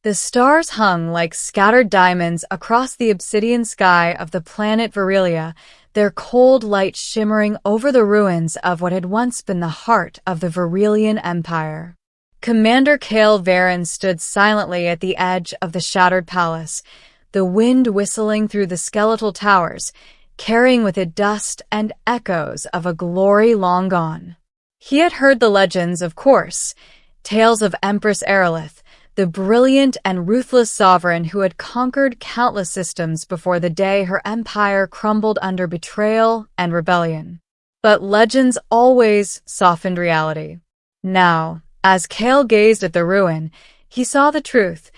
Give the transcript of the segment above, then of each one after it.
The stars hung like scattered diamonds across the obsidian sky of the planet Virilia, their cold light shimmering over the ruins of what had once been the heart of the Virilian Empire. Commander Cale Varen stood silently at the edge of the shattered palace, the wind whistling through the skeletal towers, carrying with it dust and echoes of a glory long gone. He had heard the legends, of course, tales of Empress Aerolith, the brilliant and ruthless sovereign who had conquered countless systems before the day her empire crumbled under betrayal and rebellion. But legends always softened reality. Now, as Cale gazed at the ruin, he saw the truth.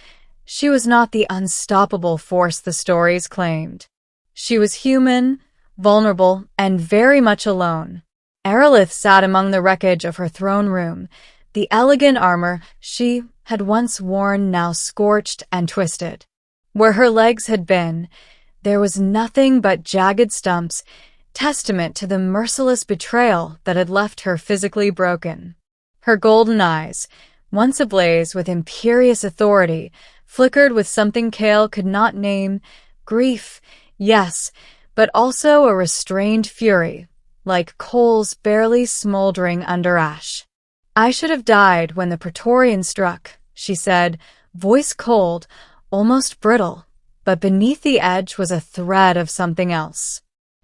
She was not the unstoppable force the stories claimed. She was human, vulnerable, and very much alone. Aerolith sat among the wreckage of her throne room, the elegant armor she had once worn now scorched and twisted. Where her legs had been, there was nothing but jagged stumps, testament to the merciless betrayal that had left her physically broken. Her golden eyes, once ablaze with imperious authority, flickered with something Cale could not name: grief, yes, but also a restrained fury, like coals barely smoldering under ash. "I should have died when the Praetorian struck," she said, voice cold, almost brittle, but beneath the edge was a thread of something else.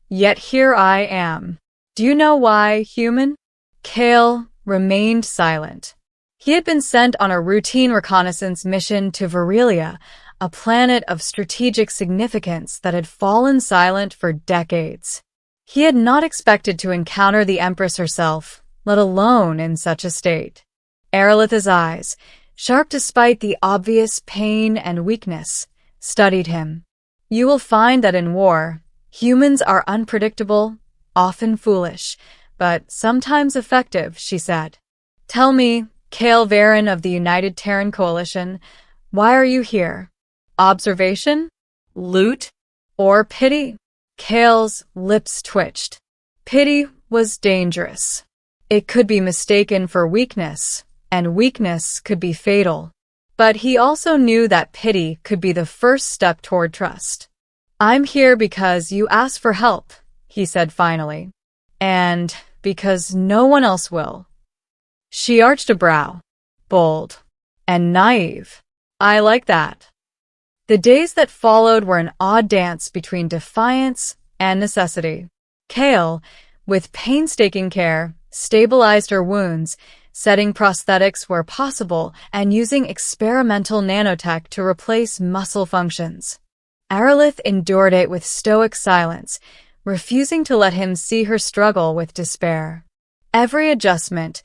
"Yet here I am. Do you know why, human?" Cale remained silent. He had been sent on a routine reconnaissance mission to Virilia, a planet of strategic significance that had fallen silent for decades. He had not expected to encounter the Empress herself, let alone in such a state. Aerolith's eyes, sharp despite the obvious pain and weakness, studied him. "You will find that in war, humans are unpredictable, often foolish, but sometimes effective," she said. "Tell me, Cale Varen of the United Terran Coalition, why are you here? Observation? Loot? Or pity?" Cale's lips twitched. Pity was dangerous. It could be mistaken for weakness, and weakness could be fatal. But he also knew that pity could be the first step toward trust. "I'm here because you asked for help," he said finally. "And because no one else will." She arched a brow. Bold. And naive. I like that. The days that followed were an odd dance between defiance and necessity. Cale, with painstaking care, stabilized her wounds, setting prosthetics where possible and using experimental nanotech to replace muscle functions. Aerolith endured it with stoic silence, refusing to let him see her struggle with despair. Every adjustment,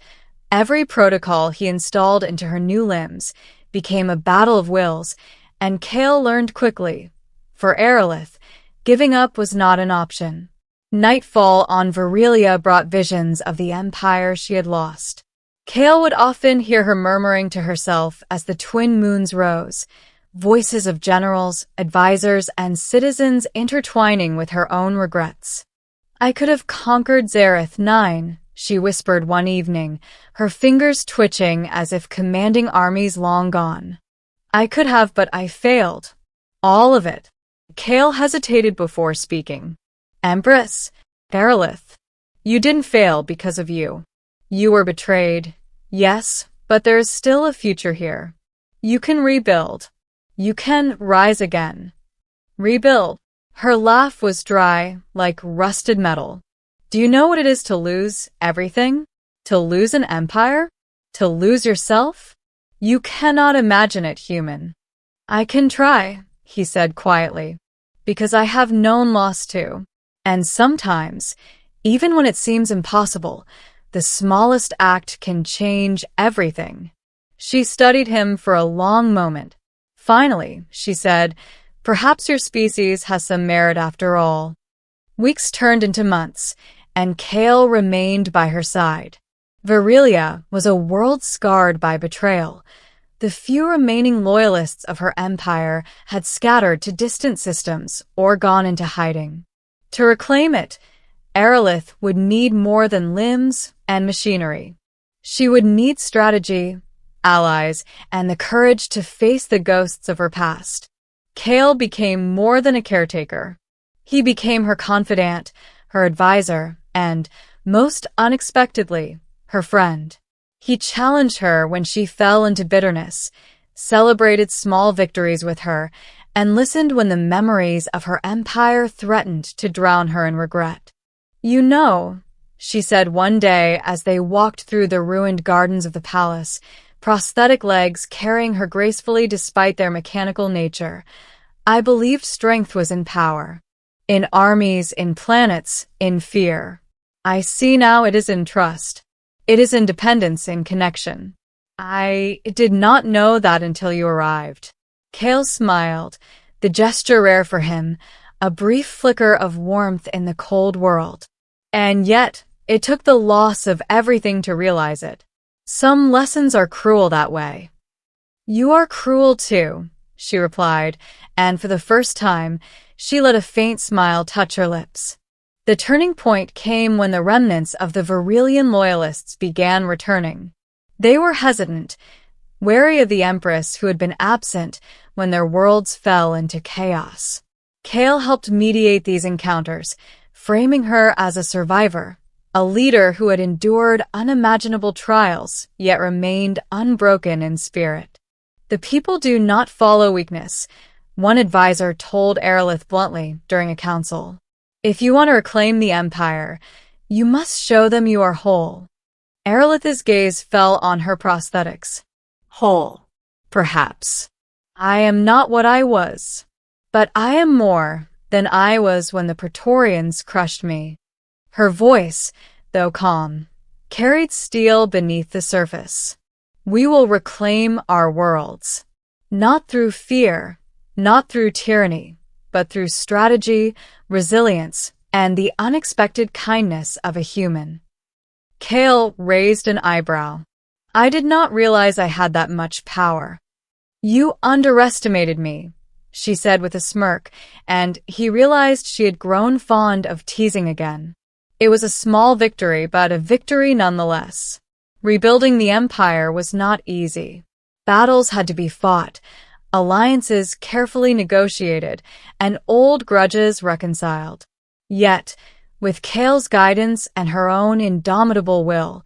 every protocol he installed into her new limbs became a battle of wills, and Cale learned quickly. For Aerolith, giving up was not an option. Nightfall on Virilia brought visions of the empire she had lost. Cale would often hear her murmuring to herself as the twin moons rose, voices of generals, advisors, and citizens intertwining with her own regrets. "I could have conquered Zareth 9, she whispered one evening, her fingers twitching as if commanding armies long gone. "I could have, but I failed. All of it." Cale hesitated before speaking. "Empress, Aerolith, you didn't fail because of you. You were betrayed, yes, but there is still a future here. You can rebuild. You can rise again. Rebuild." Her laugh was dry, like rusted metal. "Do you know what it is to lose everything? To lose an empire? To lose yourself? You cannot imagine it, human." "I can try," he said quietly, "because I have known loss too. And sometimes, even when it seems impossible, the smallest act can change everything." She studied him for a long moment. Finally, she said, "Perhaps your species has some merit after all." Weeks turned into months, and Cale remained by her side. Virilia was a world scarred by betrayal. The few remaining loyalists of her empire had scattered to distant systems or gone into hiding. To reclaim it, Aerolith would need more than limbs and machinery. She would need strategy, allies, and the courage to face the ghosts of her past. Kale became more than a caretaker. He became her confidant, her advisor, and, most unexpectedly, her friend. He challenged her when she fell into bitterness, celebrated small victories with her, and listened when the memories of her empire threatened to drown her in regret. "You know," she said one day as they walked through the ruined gardens of the palace, prosthetic legs carrying her gracefully despite their mechanical nature, "I believed strength was in power. In armies, in planets, in fear. I see now it is in trust. It is in dependence, in connection. I did not know that until you arrived." Kale smiled, the gesture rare for him, a brief flicker of warmth in the cold world. And yet, it took the loss of everything to realize it. Some lessons are cruel that way. "You are cruel too," she replied, and for the first time, she let a faint smile touch her lips. The turning point came when the remnants of the Verilian loyalists began returning. They were hesitant, wary of the Empress who had been absent when their worlds fell into chaos. Kale helped mediate these encounters, framing her as a survivor, a leader who had endured unimaginable trials, yet remained unbroken in spirit. "The people do not follow weakness," one advisor told Aerolith bluntly during a council. "If you want to reclaim the Empire, you must show them you are whole." Aerolith's gaze fell on her prosthetics. "Whole, perhaps. I am not what I was. But I am more than I was when the Praetorians crushed me." Her voice, though calm, carried steel beneath the surface. "We will reclaim our worlds. Not through fear, not through tyranny, but through strategy, resilience, and the unexpected kindness of a human." Kale raised an eyebrow. "I did not realize I had that much power." "You underestimated me," she said with a smirk, and he realized she had grown fond of teasing again. It was a small victory, but a victory nonetheless. Rebuilding the Empire was not easy. Battles had to be fought, alliances carefully negotiated, and old grudges reconciled. Yet, with Kale's guidance and her own indomitable will,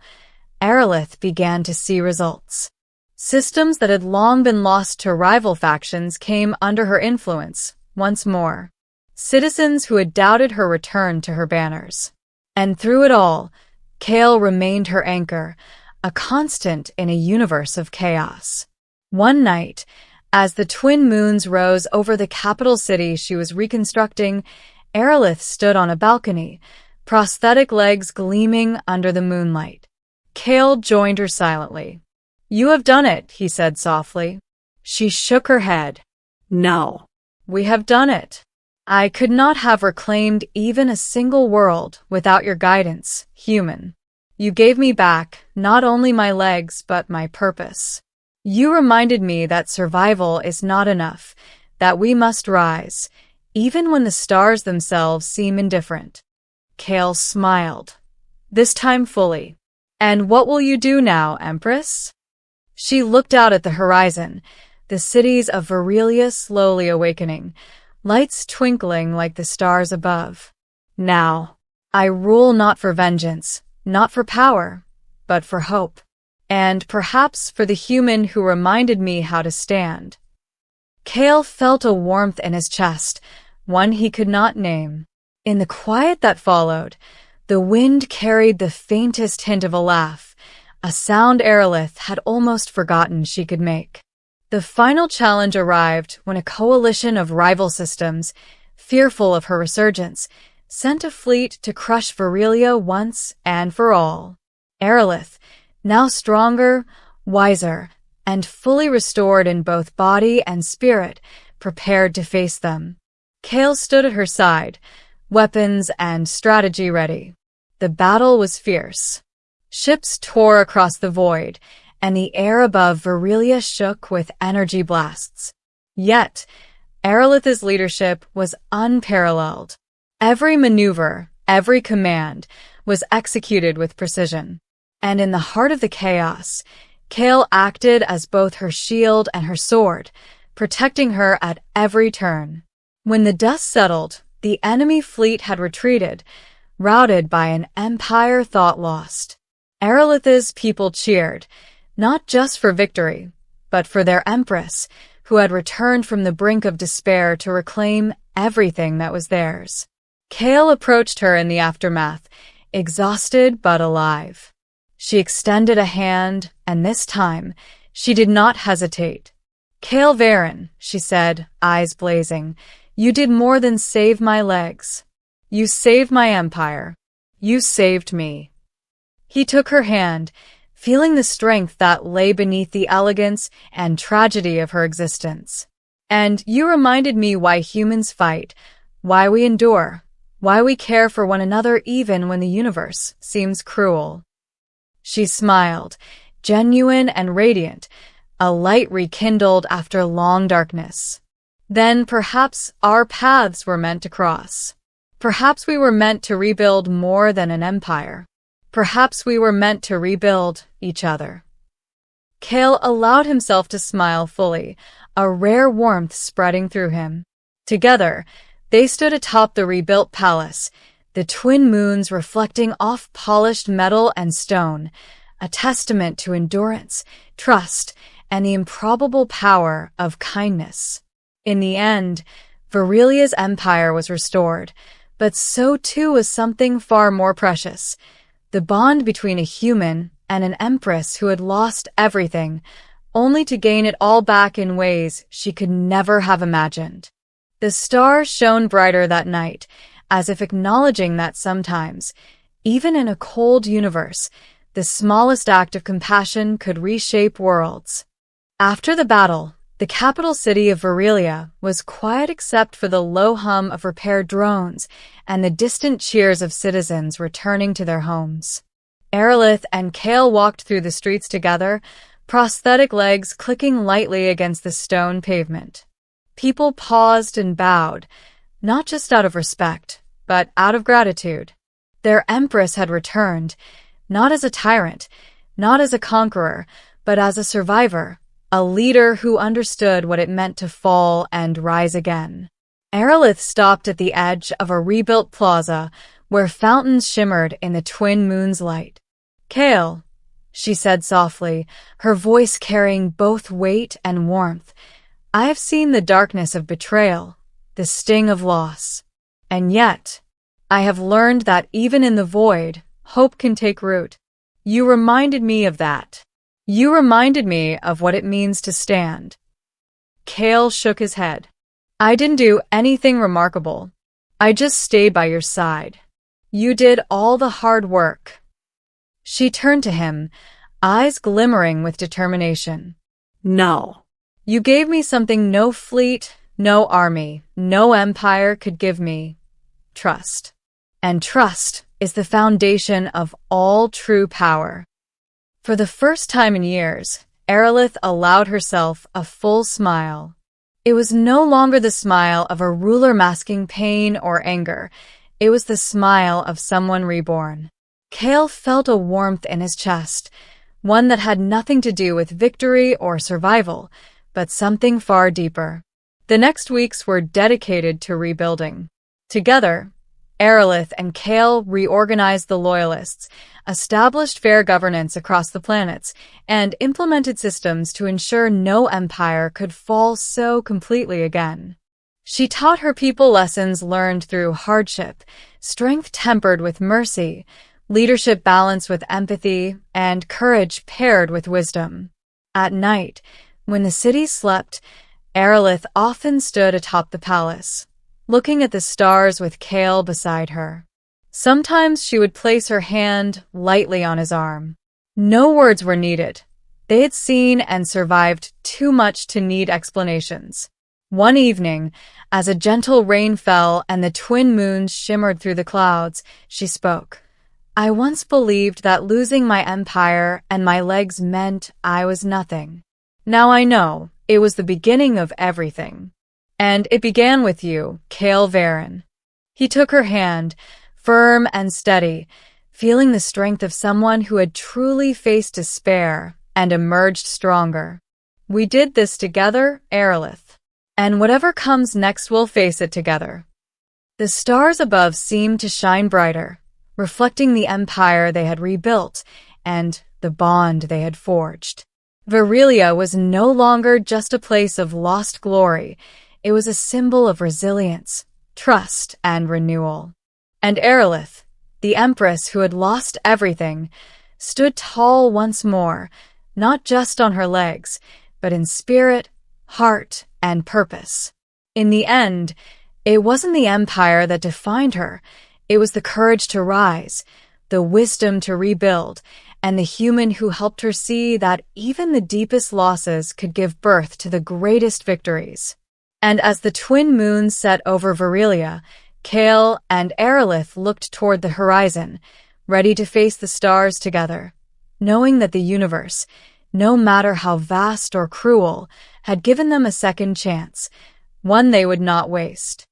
Aerolith began to see results. Systems that had long been lost to rival factions came under her influence, once more. Citizens who had doubted her returned to her banners. And through it all, Kale remained her anchor, a constant in a universe of chaos. One night, as the twin moons rose over the capital city she was reconstructing, Aerolith stood on a balcony, prosthetic legs gleaming under the moonlight. Kale joined her silently. "You have done it," he said softly. She shook her head. "No. We have done it. I could not have reclaimed even a single world without your guidance, human. You gave me back not only my legs but my purpose. You reminded me that survival is not enough, that we must rise, even when the stars themselves seem indifferent." Kale smiled, this time fully. "And what will you do now, Empress?" She looked out at the horizon, the cities of Virilia slowly awakening, lights twinkling like the stars above. "Now, I rule not for vengeance, not for power, but for hope. And perhaps for the human who reminded me how to stand." Kale felt a warmth in his chest, one he could not name. In the quiet that followed, the wind carried the faintest hint of a laugh, a sound Aerolith had almost forgotten she could make. The final challenge arrived when a coalition of rival systems, fearful of her resurgence, sent a fleet to crush Virilia once and for all. Aerolith, now stronger, wiser, and fully restored in both body and spirit, prepared to face them. Kale stood at her side, weapons and strategy ready. The battle was fierce. Ships tore across the void, and the air above Virilia shook with energy blasts. Yet, Aerolith's leadership was unparalleled. Every maneuver, every command, was executed with precision. And in the heart of the chaos, Kale acted as both her shield and her sword, protecting her at every turn. When the dust settled, the enemy fleet had retreated, routed by an empire thought lost. Aerolith's people cheered, not just for victory, but for their Empress, who had returned from the brink of despair to reclaim everything that was theirs. Kale approached her in the aftermath, exhausted but alive. She extended a hand, and this time, she did not hesitate. "Kale Varen," she said, eyes blazing, "you did more than save my legs. You saved my empire. You saved me." He took her hand, feeling the strength that lay beneath the elegance and tragedy of her existence. "And you reminded me why humans fight, why we endure, why we care for one another even when the universe seems cruel." She smiled, genuine and radiant, a light rekindled after long darkness. "Then perhaps our paths were meant to cross. Perhaps we were meant to rebuild more than an empire. Perhaps we were meant to rebuild each other." Kale allowed himself to smile fully, a rare warmth spreading through him. Together, they stood atop the rebuilt palace, the twin moons reflecting off polished metal and stone, a testament to endurance, trust, and the improbable power of kindness. In the end, Virelia's empire was restored, but so too was something far more precious: the bond between a human and an empress who had lost everything, only to gain it all back in ways she could never have imagined. The stars shone brighter that night, as if acknowledging that sometimes, even in a cold universe, the smallest act of compassion could reshape worlds. After the battle, the capital city of Virelia was quiet except for the low hum of repaired drones and the distant cheers of citizens returning to their homes. Aerolith and Kale walked through the streets together, prosthetic legs clicking lightly against the stone pavement. People paused and bowed, not just out of respect, but out of gratitude. Their Empress had returned, not as a tyrant, not as a conqueror, but as a survivor, a leader who understood what it meant to fall and rise again. Aerolith stopped at the edge of a rebuilt plaza where fountains shimmered in the twin moon's light. "Kale," she said softly, her voice carrying both weight and warmth, "I have seen the darkness of betrayal, the sting of loss. And yet, I have learned that even in the void, hope can take root. You reminded me of that. You reminded me of what it means to stand." Kale shook his head. "I didn't do anything remarkable. I just stayed by your side. You did all the hard work." She turned to him, eyes glimmering with determination. "No. You gave me something no fleet, no army, no empire could give me: trust. And trust is the foundation of all true power." For the first time in years, Aerolith allowed herself a full smile. It was no longer the smile of a ruler masking pain or anger. It was the smile of someone reborn. Kale felt a warmth in his chest, one that had nothing to do with victory or survival, but something far deeper. The next weeks were dedicated to rebuilding. Together, Aerolith and Kale reorganized the Loyalists, established fair governance across the planets, and implemented systems to ensure no empire could fall so completely again. She taught her people lessons learned through hardship, strength tempered with mercy, leadership balanced with empathy, and courage paired with wisdom. At night, when the city slept, Aerolith often stood atop the palace, looking at the stars with Kale beside her. Sometimes she would place her hand lightly on his arm. No words were needed. They had seen and survived too much to need explanations. One evening, as a gentle rain fell and the twin moons shimmered through the clouds, she spoke. "I once believed that losing my empire and my legs meant I was nothing. Now I know it was the beginning of everything. And it began with you, Kale Varen." He took her hand, firm and steady, feeling the strength of someone who had truly faced despair and emerged stronger. We did this together, Aerolith. And whatever comes next, we'll face it together. The stars above seemed to shine brighter, reflecting the empire they had rebuilt and the bond they had forged. Virilia was no longer just a place of lost glory. It was a symbol of resilience, trust, and renewal. And Aerolith, the Empress who had lost everything, stood tall once more, not just on her legs, but in spirit, heart, and purpose. In the end, it wasn't the empire that defined her. It was the courage to rise, the wisdom to rebuild, and the human who helped her see that even the deepest losses could give birth to the greatest victories. And as the twin moons set over Virilia, Kale and Aerolith looked toward the horizon, ready to face the stars together, knowing that the universe, no matter how vast or cruel, had given them a second chance, one they would not waste.